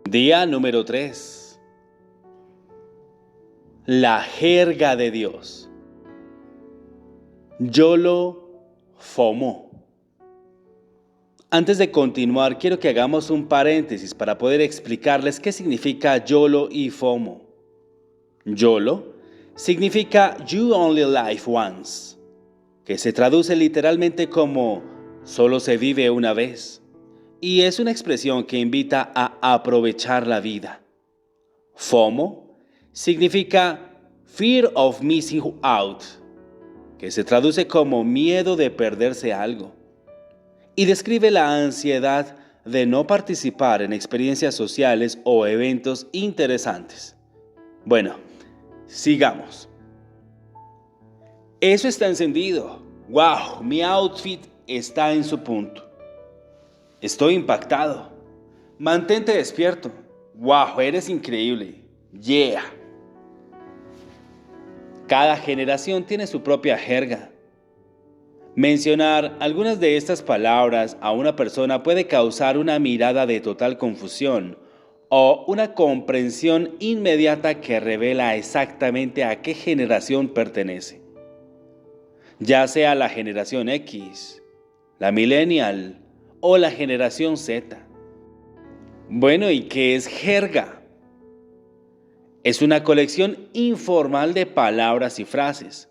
Día número 3. La jerga de Dios. YOLO FOMO. Antes de continuar, quiero que hagamos un paréntesis para poder explicarles qué significa YOLO y FOMO. YOLO significa You Only Live Once, que se traduce literalmente como solo se vive una vez, y es una expresión que invita a aprovechar la vida. FOMO significa Fear of Missing Out, que se traduce como miedo de perderse algo, y describe la ansiedad de no participar en experiencias sociales o eventos interesantes. Bueno, sigamos. Eso está encendido. ¡Wow! Mi outfit está en su punto. Estoy impactado. Mantente despierto. ¡Wow! Eres increíble. ¡Yeah! Cada generación tiene su propia jerga. Mencionar algunas de estas palabras a una persona puede causar una mirada de total confusión o una comprensión inmediata que revela exactamente a qué generación pertenece. Ya sea la generación X, la millennial o la generación Z. Bueno, ¿y qué es jerga? Es una colección informal de palabras y frases,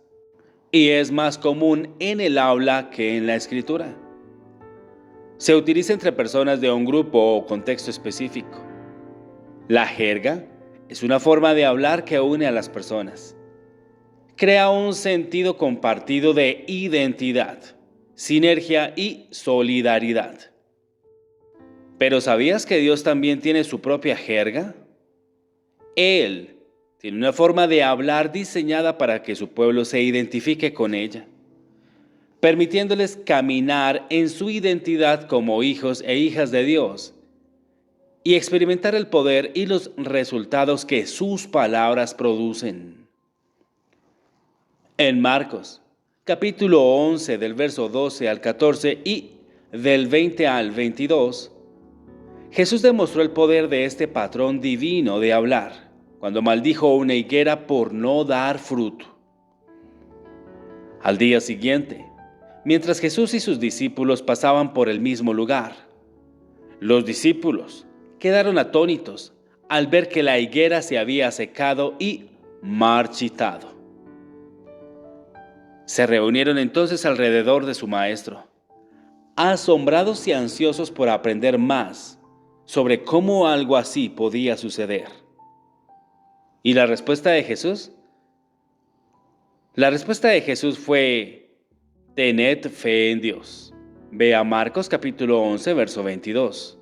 y es más común en el habla que en la escritura. Se utiliza entre personas de un grupo o contexto específico. La jerga es una forma de hablar que une a las personas. Crea un sentido compartido de identidad, sinergia y solidaridad. ¿Pero sabías que Dios también tiene su propia jerga? Él tiene una forma de hablar diseñada para que su pueblo se identifique con ella, permitiéndoles caminar en su identidad como hijos e hijas de Dios y experimentar el poder y los resultados que sus palabras producen. En Marcos, capítulo 11, del verso 12 al 14 y del 20 al 22, Jesús demostró el poder de este patrón divino de hablar, cuando maldijo una higuera por no dar fruto. Al día siguiente, mientras Jesús y sus discípulos pasaban por el mismo lugar, los discípulos quedaron atónitos al ver que la higuera se había secado y marchitado. Se reunieron entonces alrededor de su maestro, asombrados y ansiosos por aprender más sobre cómo algo así podía suceder. ¿Y la respuesta de Jesús? La respuesta de Jesús fue: tened fe en Dios. Ve a Marcos capítulo 11, verso 22.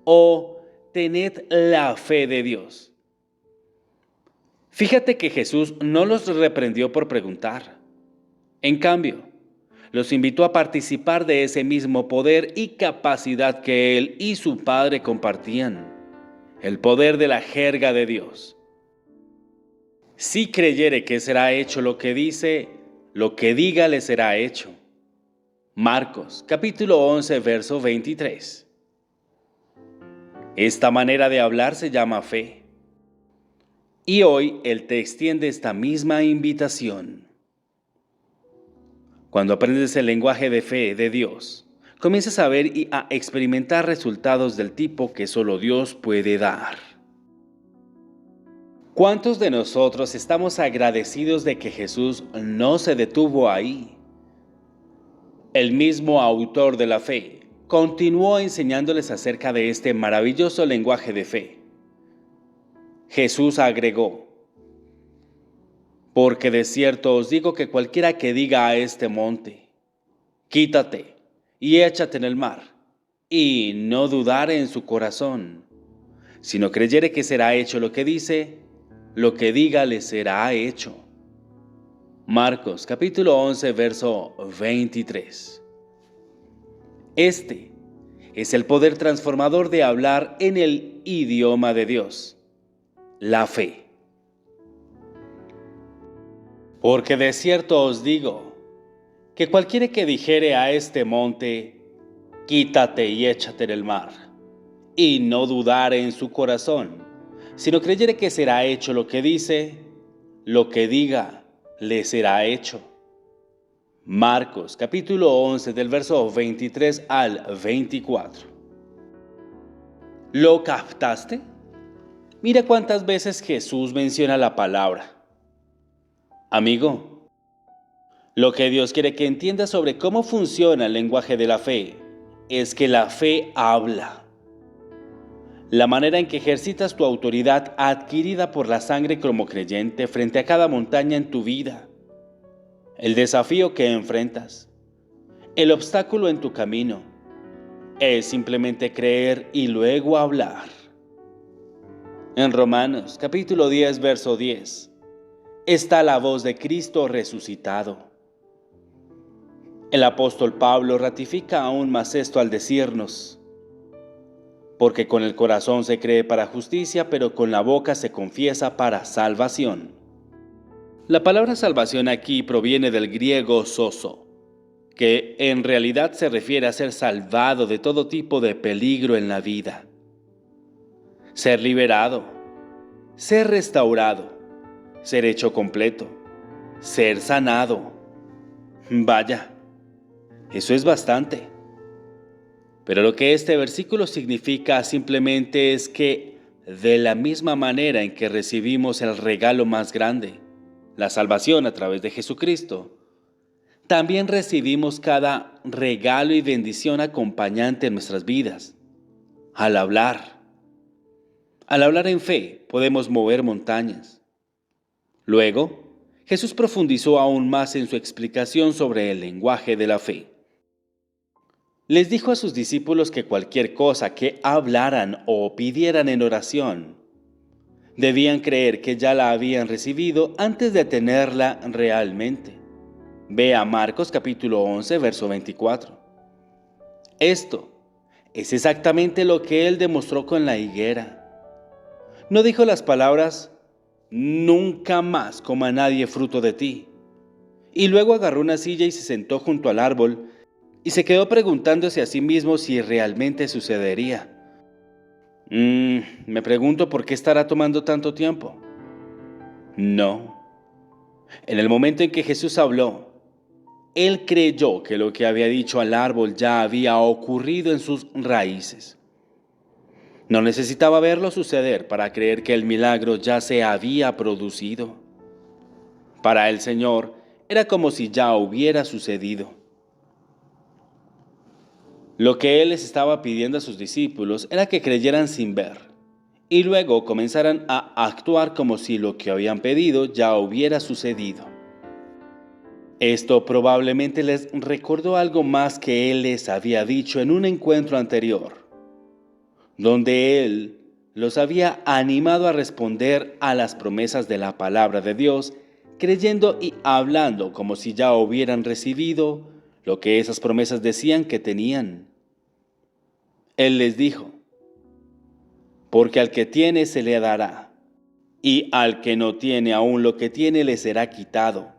O tened la fe de Dios. Fíjate que Jesús no los reprendió por preguntar. En cambio, los invitó a participar de ese mismo poder y capacidad que Él y su Padre compartían, el poder de la jerga de Dios. Si creyere que será hecho lo que dice, lo que diga le será hecho. Marcos, capítulo 11, verso 23. Esta manera de hablar se llama fe. Y hoy Él te extiende esta misma invitación. Cuando aprendes el lenguaje de fe de Dios, comienzas a ver y a experimentar resultados del tipo que solo Dios puede dar. ¿Cuántos de nosotros estamos agradecidos de que Jesús no se detuvo ahí? El mismo autor de la fe continuó enseñándoles acerca de este maravilloso lenguaje de fe. Jesús agregó: porque de cierto os digo que cualquiera que diga a este monte, quítate y échate en el mar, y no dudare en su corazón, sino creyere que será hecho lo que dice, lo que diga le será hecho. Marcos capítulo 11, verso 23. Este es el poder transformador de hablar en el idioma de Dios, la fe. Porque de cierto os digo, que cualquiera que dijere a este monte, quítate y échate en el mar, y no dudare en su corazón, sino creyere que será hecho lo que dice, lo que diga le será hecho. Marcos capítulo 11 del verso 23 al 24. ¿Lo captaste? Mira cuántas veces Jesús menciona la palabra. Amigo, lo que Dios quiere que entiendas sobre cómo funciona el lenguaje de la fe es que la fe habla. La manera en que ejercitas tu autoridad adquirida por la sangre como creyente frente a cada montaña en tu vida, el desafío que enfrentas, el obstáculo en tu camino, es simplemente creer y luego hablar. En Romanos capítulo 10, verso 10, está la voz de Cristo resucitado. El apóstol Pablo ratifica aún más esto al decirnos: porque con el corazón se cree para justicia, pero con la boca se confiesa para salvación. La palabra salvación aquí proviene del griego sozo, que en realidad se refiere a ser salvado de todo tipo de peligro en la vida. Ser liberado, ser restaurado, ser hecho completo, ser sanado. Vaya, eso es bastante. Pero lo que este versículo significa simplemente es que de la misma manera en que recibimos el regalo más grande, la salvación a través de Jesucristo, también recibimos cada regalo y bendición acompañante en nuestras vidas. Al hablar en fe, podemos mover montañas. Luego, Jesús profundizó aún más en su explicación sobre el lenguaje de la fe. Les dijo a sus discípulos que cualquier cosa que hablaran o pidieran en oración, debían creer que ya la habían recibido antes de tenerla realmente. Ve a Marcos capítulo 11, verso 24. Esto es exactamente lo que él demostró con la higuera. No dijo las palabras: nunca más coma nadie fruto de ti. Y luego agarró una silla y se sentó junto al árbol y se quedó preguntándose a sí mismo si realmente sucedería. Me pregunto por qué estará tomando tanto tiempo. No. En el momento en que Jesús habló, él creyó que lo que había dicho al árbol ya había ocurrido en sus raíces. No necesitaba verlo suceder para creer que el milagro ya se había producido. Para el Señor era como si ya hubiera sucedido. Lo que Él les estaba pidiendo a sus discípulos era que creyeran sin ver y luego comenzaran a actuar como si lo que habían pedido ya hubiera sucedido. Esto probablemente les recordó algo más que Él les había dicho en un encuentro anterior, donde Él los había animado a responder a las promesas de la palabra de Dios, creyendo y hablando como si ya hubieran recibido lo que esas promesas decían que tenían. Él les dijo: porque al que tiene se le dará, y al que no tiene aún lo que tiene le será quitado.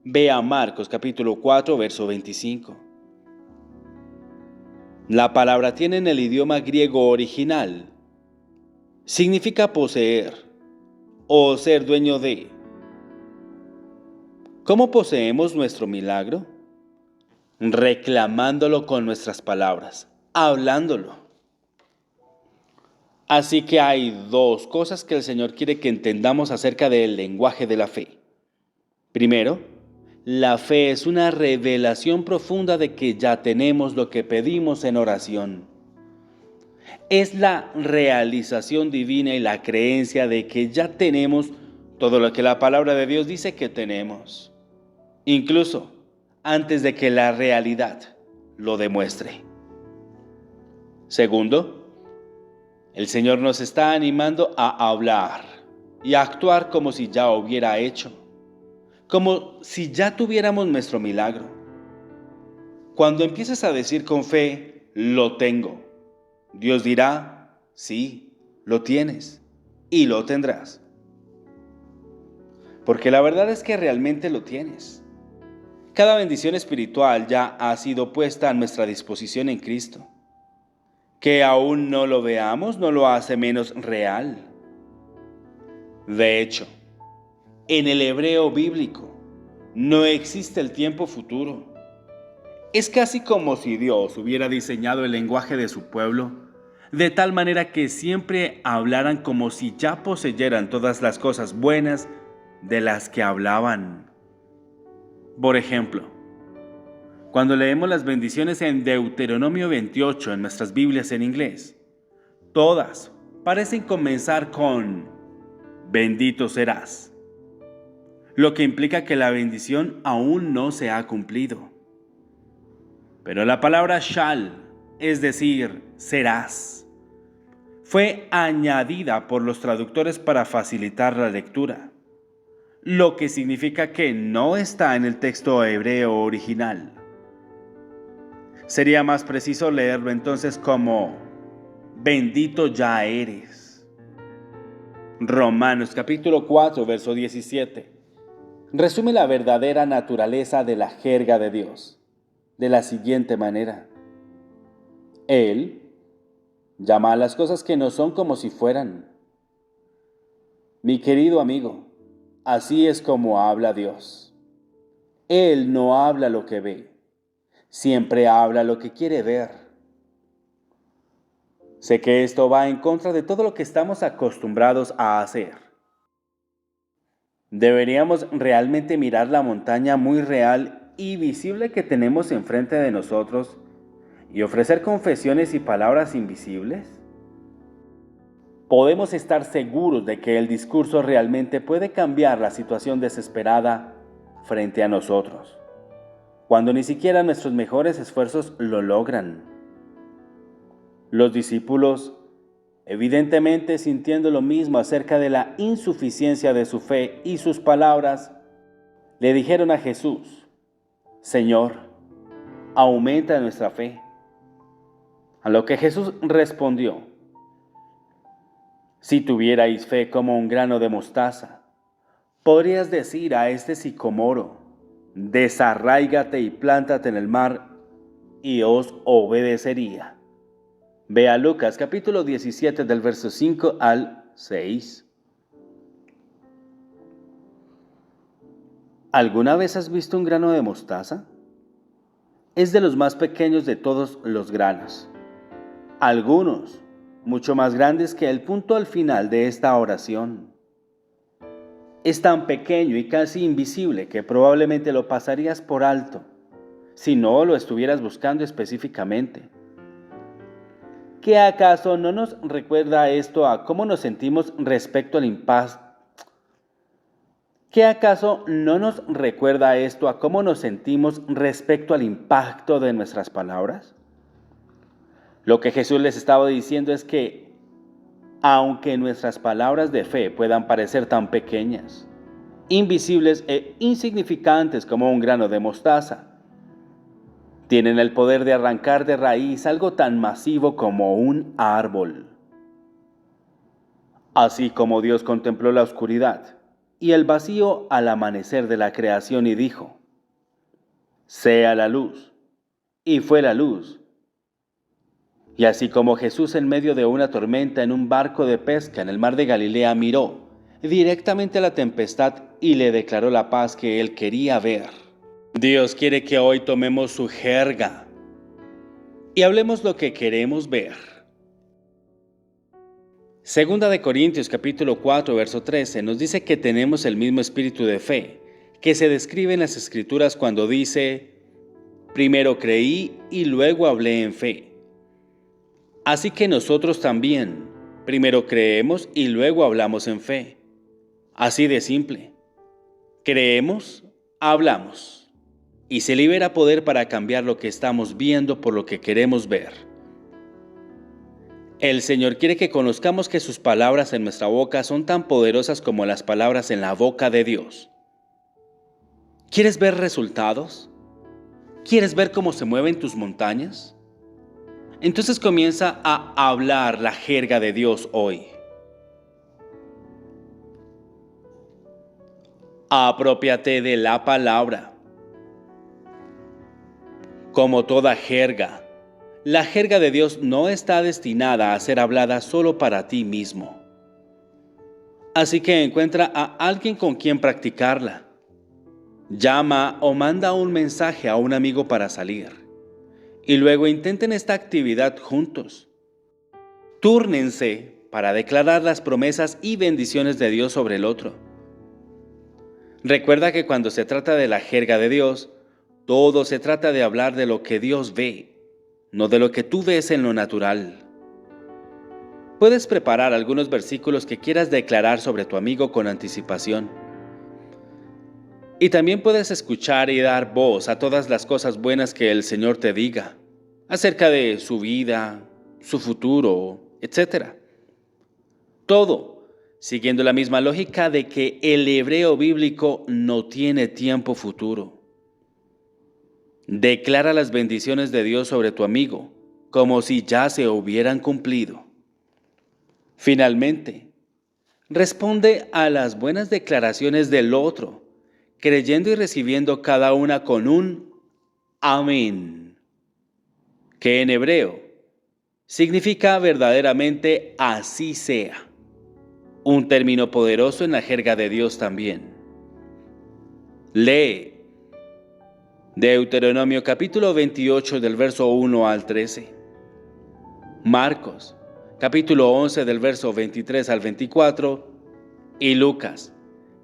Ve a Marcos capítulo 4, verso 25. La palabra tiene en el idioma griego original. Significa poseer o ser dueño de. ¿Cómo poseemos nuestro milagro? Reclamándolo con nuestras palabras, hablándolo. Así que hay dos cosas que el Señor quiere que entendamos acerca del lenguaje de la fe. Primero, la fe es una revelación profunda de que ya tenemos lo que pedimos en oración. Es la realización divina y la creencia de que ya tenemos todo lo que la palabra de Dios dice que tenemos, incluso antes de que la realidad lo demuestre. Segundo, el Señor nos está animando a hablar y a actuar como si ya hubiera hecho, como si ya tuviéramos nuestro milagro. Cuando empieces a decir con fe: lo tengo, Dios dirá: sí, lo tienes y lo tendrás. Porque la verdad es que realmente lo tienes. Cada bendición espiritual ya ha sido puesta a nuestra disposición en Cristo. Que aún no lo veamos no lo hace menos real. De hecho, en el hebreo bíblico no existe el tiempo futuro. Es casi como si Dios hubiera diseñado el lenguaje de su pueblo de tal manera que siempre hablaran como si ya poseyeran todas las cosas buenas de las que hablaban. Por ejemplo, cuando leemos las bendiciones en Deuteronomio 28 en nuestras Biblias en inglés, todas parecen comenzar con bendito serás, lo que implica que la bendición aún no se ha cumplido. Pero la palabra shall, es decir, serás, fue añadida por los traductores para facilitar la lectura, lo que significa que no está en el texto hebreo original. Sería más preciso leerlo entonces como bendito ya eres. Romanos capítulo 4, verso 17. Resume la verdadera naturaleza de la jerga de Dios de la siguiente manera. Él llama a las cosas que no son como si fueran. Mi querido amigo, así es como habla Dios. Él no habla lo que ve, siempre habla lo que quiere ver. Sé que esto va en contra de todo lo que estamos acostumbrados a hacer. Deberíamos realmente mirar la montaña muy real y visible que tenemos enfrente de nosotros y ofrecer confesiones y palabras invisibles. Podemos estar seguros de que el discurso realmente puede cambiar la situación desesperada frente a nosotros, cuando ni siquiera nuestros mejores esfuerzos lo logran. Los discípulos, evidentemente sintiendo lo mismo acerca de la insuficiencia de su fe y sus palabras, le dijeron a Jesús: Señor, aumenta nuestra fe. A lo que Jesús respondió: si tuvierais fe como un grano de mostaza, podrías decir a este sicomoro: desarráigate y plántate en el mar, y os obedecería. Ve a Lucas capítulo 17 del verso 5 al 6. ¿Alguna vez has visto un grano de mostaza? Es de los más pequeños de todos los granos. Algunos mucho más grandes que el punto al final de esta oración. Es tan pequeño y casi invisible que probablemente lo pasarías por alto si no lo estuvieras buscando específicamente. ¿Qué acaso no nos recuerda esto a cómo nos sentimos respecto al impacto? ¿Qué acaso no nos recuerda esto a cómo nos sentimos respecto al impacto de nuestras palabras? Lo que Jesús les estaba diciendo es que, aunque nuestras palabras de fe puedan parecer tan pequeñas, invisibles e insignificantes como un grano de mostaza, tienen el poder de arrancar de raíz algo tan masivo como un árbol. Así como Dios contempló la oscuridad y el vacío al amanecer de la creación y dijo: sea la luz, y fue la luz. Y así como Jesús en medio de una tormenta en un barco de pesca en el mar de Galilea miró directamente a la tempestad y le declaró la paz que él quería ver, Dios quiere que hoy tomemos su jerga y hablemos lo que queremos ver. Segunda de Corintios capítulo 4 verso 13 nos dice que tenemos el mismo espíritu de fe que se describe en las Escrituras cuando dice: primero creí y luego hablé en fe. Así que nosotros también, primero creemos y luego hablamos en fe. Así de simple. Creemos, hablamos. Y se libera poder para cambiar lo que estamos viendo por lo que queremos ver. El Señor quiere que conozcamos que sus palabras en nuestra boca son tan poderosas como las palabras en la boca de Dios. ¿Quieres ver resultados? ¿Quieres ver cómo se mueven tus montañas? Entonces comienza a hablar la jerga de Dios hoy. Aprópiate de la palabra. Como toda jerga, La jerga de Dios no está destinada a ser hablada solo para ti mismo. Así que encuentra a alguien con quien practicarla. Llama o manda un mensaje a un amigo para salir. Y luego intenten esta actividad juntos. Túrnense para declarar las promesas y bendiciones de Dios sobre el otro. Recuerda que cuando se trata de la jerga de Dios, todo se trata de hablar de lo que Dios ve, no de lo que tú ves en lo natural. Puedes preparar algunos versículos que quieras declarar sobre tu amigo con anticipación. Y también puedes escuchar y dar voz a todas las cosas buenas que el Señor te diga, acerca de su vida, su futuro, etc. Todo siguiendo la misma lógica de que el hebreo bíblico no tiene tiempo futuro. Declara las bendiciones de Dios sobre tu amigo, como si ya se hubieran cumplido. Finalmente, responde a las buenas declaraciones del otro, creyendo y recibiendo cada una con un amén, que en hebreo significa verdaderamente así sea, un término poderoso en la jerga de Dios también. Lee Deuteronomio capítulo 28 del verso 1 al 13. Marcos capítulo 11 del verso 23 al 24 y Lucas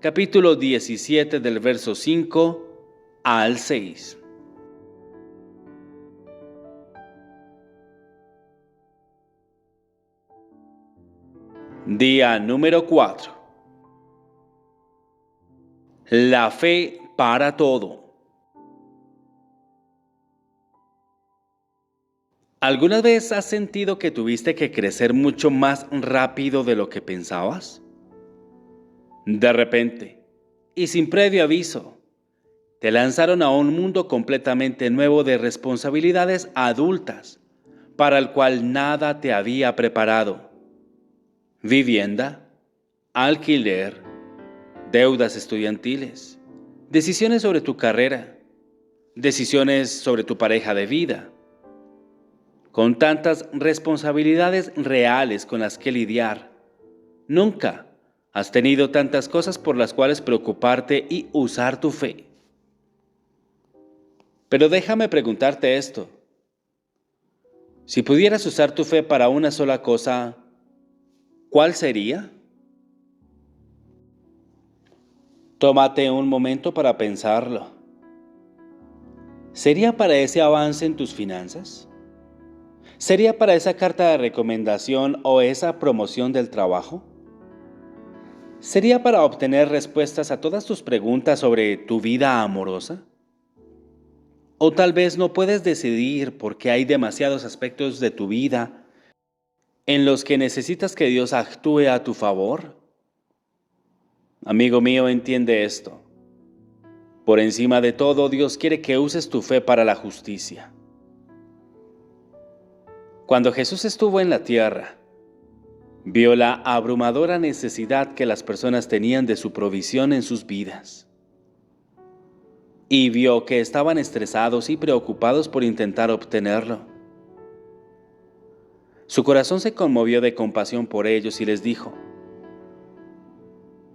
capítulo 17 del verso 5 al 6. Día número 4. La fe para todo. ¿Alguna vez has sentido que tuviste que crecer mucho más rápido de lo que pensabas? De repente, y sin previo aviso, te lanzaron a un mundo completamente nuevo de responsabilidades adultas, para el cual nada te había preparado. Vivienda, alquiler, deudas estudiantiles, decisiones sobre tu carrera, decisiones sobre tu pareja de vida. Con tantas responsabilidades reales con las que lidiar, nunca has tenido tantas cosas por las cuales preocuparte y usar tu fe. Pero déjame preguntarte esto. Si pudieras usar tu fe para una sola cosa, ¿cuál sería? Tómate un momento para pensarlo. ¿Sería para ese avance en tus finanzas? ¿Sería para esa carta de recomendación o esa promoción del trabajo? ¿Sería para obtener respuestas a todas tus preguntas sobre tu vida amorosa? O tal vez no puedes decidir porque hay demasiados aspectos de tu vida en los que necesitas que Dios actúe a tu favor. Amigo mío, entiende esto. Por encima de todo, Dios quiere que uses tu fe para la justicia. Cuando Jesús estuvo en la tierra, vio la abrumadora necesidad que las personas tenían de su provisión en sus vidas. Y vio que estaban estresados y preocupados por intentar obtenerlo. Su corazón se conmovió de compasión por ellos y les dijo: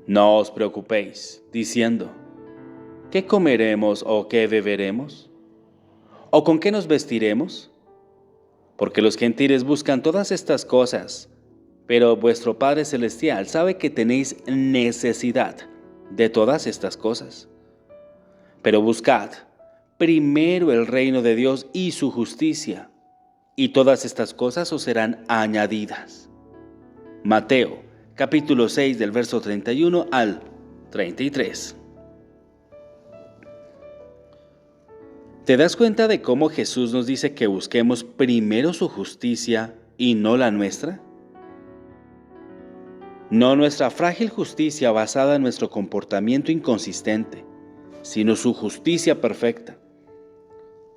No os preocupéis, diciendo, ¿qué comeremos o qué beberemos? ¿O con qué nos vestiremos? Porque los gentiles buscan todas estas cosas, pero vuestro Padre Celestial sabe que tenéis necesidad de todas estas cosas. Pero buscad primero el reino de Dios y su justicia, y todas estas cosas os serán añadidas. Mateo, capítulo 6, del verso 31 al 33. ¿Te das cuenta de cómo Jesús nos dice que busquemos primero su justicia y no la nuestra? No nuestra frágil justicia basada en nuestro comportamiento inconsistente, sino su justicia perfecta.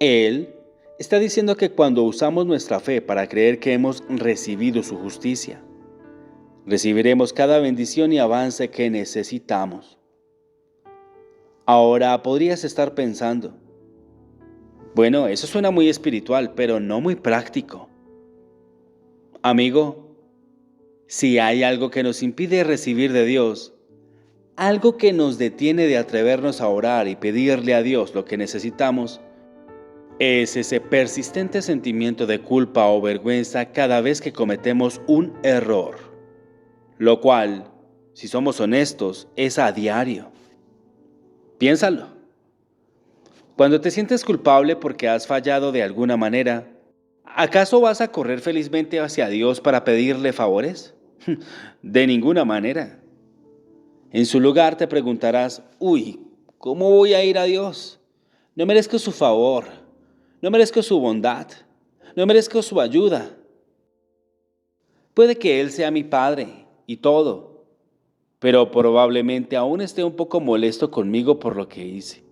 Él está diciendo que cuando usamos nuestra fe para creer que hemos recibido su justicia, recibiremos cada bendición y avance que necesitamos. Ahora podrías estar pensando: Bueno, eso suena muy espiritual, pero no muy práctico. Amigo, si hay algo que nos impide recibir de Dios, algo que nos detiene de atrevernos a orar y pedirle a Dios lo que necesitamos, es ese persistente sentimiento de culpa o vergüenza cada vez que cometemos un error, lo cual, si somos honestos, es a diario. Piénsalo. Cuando te sientes culpable porque has fallado de alguna manera, ¿acaso vas a correr felizmente hacia Dios para pedirle favores? De ninguna manera. En su lugar te preguntarás, ¿cómo voy a ir a Dios? No merezco su favor, no merezco su bondad, no merezco su ayuda. Puede que Él sea mi Padre y todo, pero probablemente aún esté un poco molesto conmigo por lo que hice.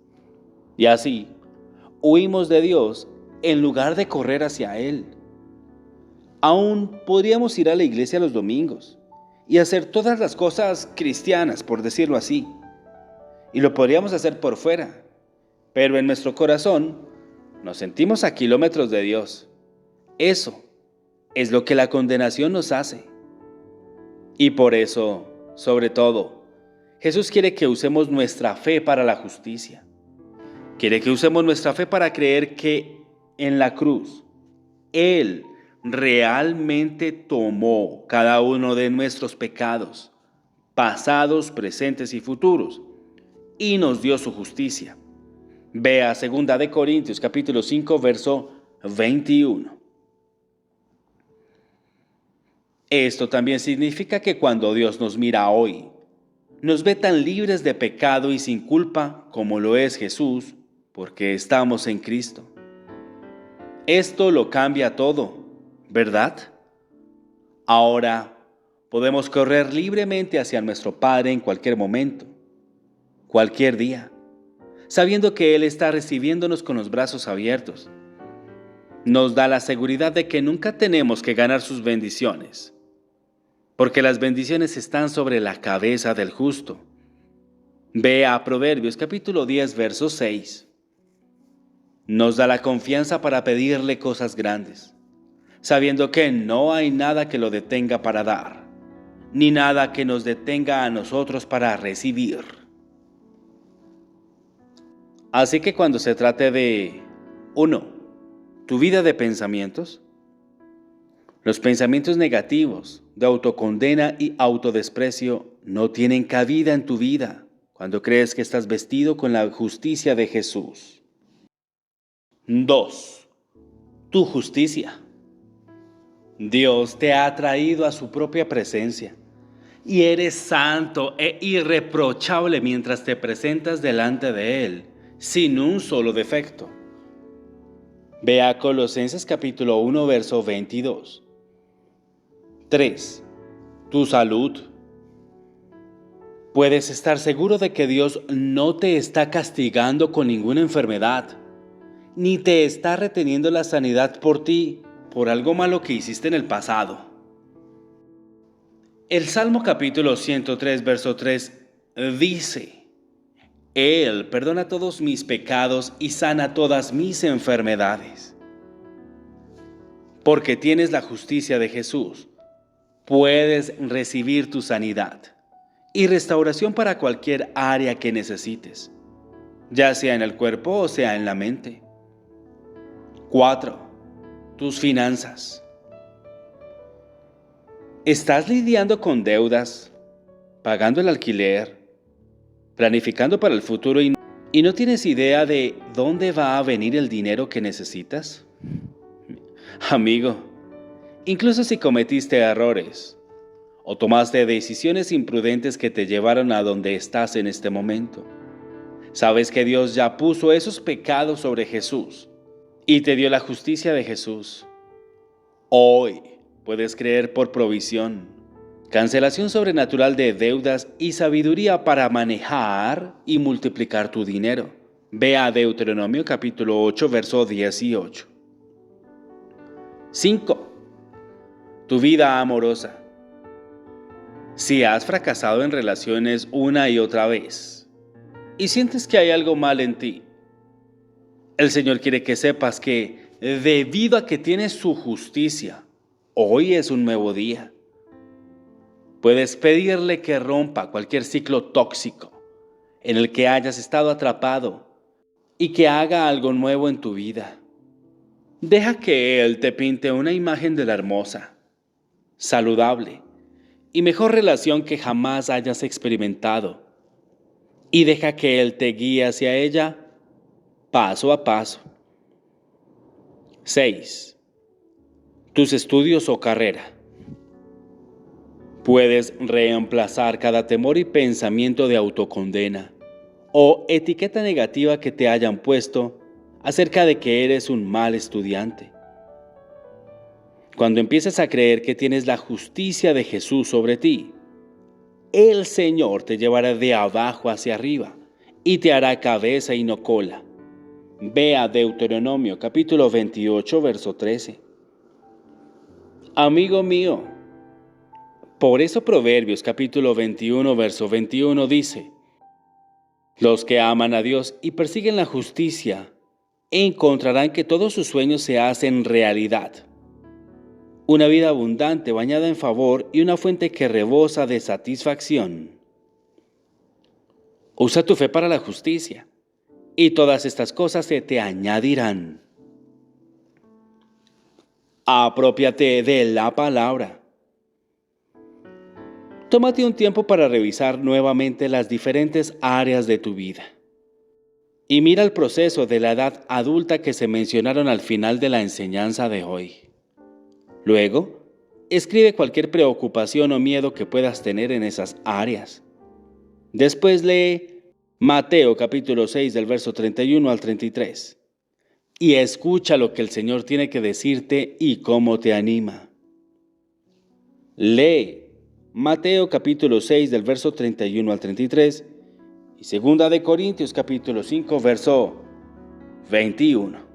Y así, huimos de Dios en lugar de correr hacia Él. Aún podríamos ir a la iglesia los domingos y hacer todas las cosas cristianas, por decirlo así. Y lo podríamos hacer por fuera, pero en nuestro corazón nos sentimos a kilómetros de Dios. Eso es lo que la condenación nos hace. Y por eso, sobre todo, Jesús quiere que usemos nuestra fe para la justicia. Quiere que usemos nuestra fe para creer que en la cruz, Él realmente tomó cada uno de nuestros pecados, pasados, presentes y futuros, y nos dio su justicia. Vea 2 de Corintios capítulo 5, verso 21. Esto también significa que cuando Dios nos mira hoy, nos ve tan libres de pecado y sin culpa como lo es Jesús, porque estamos en Cristo. Esto lo cambia todo, ¿verdad? Ahora podemos correr libremente hacia nuestro Padre en cualquier momento, cualquier día, sabiendo que Él está recibiéndonos con los brazos abiertos. Nos da la seguridad de que nunca tenemos que ganar sus bendiciones, porque las bendiciones están sobre la cabeza del justo. Ve a Proverbios capítulo 10, verso 6. Nos da la confianza para pedirle cosas grandes, sabiendo que no hay nada que lo detenga para dar, ni nada que nos detenga a nosotros para recibir. Así que cuando se trate de 1. Tu vida de pensamientos, los pensamientos negativos de autocondena y autodesprecio no tienen cabida en tu vida cuando crees que estás vestido con la justicia de Jesús. 2. Tu justicia. Dios te ha traído a su propia presencia y eres santo e irreprochable mientras te presentas delante de Él, sin un solo defecto. Ve a Colosenses capítulo 1, verso 22. 3. Tu salud. Puedes estar seguro de que Dios no te está castigando con ninguna enfermedad, ni te está reteniendo la sanidad por ti, por algo malo que hiciste en el pasado. El Salmo capítulo 103, verso 3 dice: Él perdona todos mis pecados y sana todas mis enfermedades. Porque tienes la justicia de Jesús, puedes recibir tu sanidad y restauración para cualquier área que necesites, ya sea en el cuerpo o sea en la mente. 4. Tus finanzas. ¿Estás lidiando con deudas, pagando el alquiler, planificando para el futuro y no tienes idea de dónde va a venir el dinero que necesitas? Amigo, incluso si cometiste errores o tomaste decisiones imprudentes que te llevaron a donde estás en este momento, sabes que Dios ya puso esos pecados sobre Jesús y te dio la justicia de Jesús. Hoy puedes creer por provisión, cancelación sobrenatural de deudas y sabiduría para manejar y multiplicar tu dinero. Ve a Deuteronomio capítulo 8, verso 18. 5. Tu vida amorosa. Si has fracasado en relaciones una y otra vez y sientes que hay algo mal en ti, El Señor quiere que sepas que debido a que tienes su justicia, hoy es un nuevo día. Puedes pedirle que rompa cualquier ciclo tóxico en el que hayas estado atrapado y que haga algo nuevo en tu vida. Deja que Él te pinte una imagen de la hermosa, saludable y mejor relación que jamás hayas experimentado. Y deja que Él te guíe hacia ella paso a paso. 6. Tus estudios o carrera. Puedes reemplazar cada temor y pensamiento de autocondena o etiqueta negativa que te hayan puesto acerca de que eres un mal estudiante. Cuando empieces a creer que tienes la justicia de Jesús sobre ti, el Señor te llevará de abajo hacia arriba y te hará cabeza y no cola. Ve a Deuteronomio capítulo 28, verso 13. Amigo mío, por eso Proverbios capítulo 21, verso 21 dice: los que aman a Dios y persiguen la justicia encontrarán que todos sus sueños se hacen realidad. Una vida abundante bañada en favor y una fuente que rebosa de satisfacción. Usa tu fe para la justicia y todas estas cosas se te añadirán. Aprópiate de la palabra. Tómate un tiempo para revisar nuevamente las diferentes áreas de tu vida. Y mira el proceso de la edad adulta que se mencionaron al final de la enseñanza de hoy. Luego, escribe cualquier preocupación o miedo que puedas tener en esas áreas. Después lee Mateo capítulo 6 del verso 31 al 33 y escucha lo que el Señor tiene que decirte y cómo te anima. Lee Mateo capítulo 6 del verso 31 al 33 y 2 de Corintios capítulo 5 verso 21.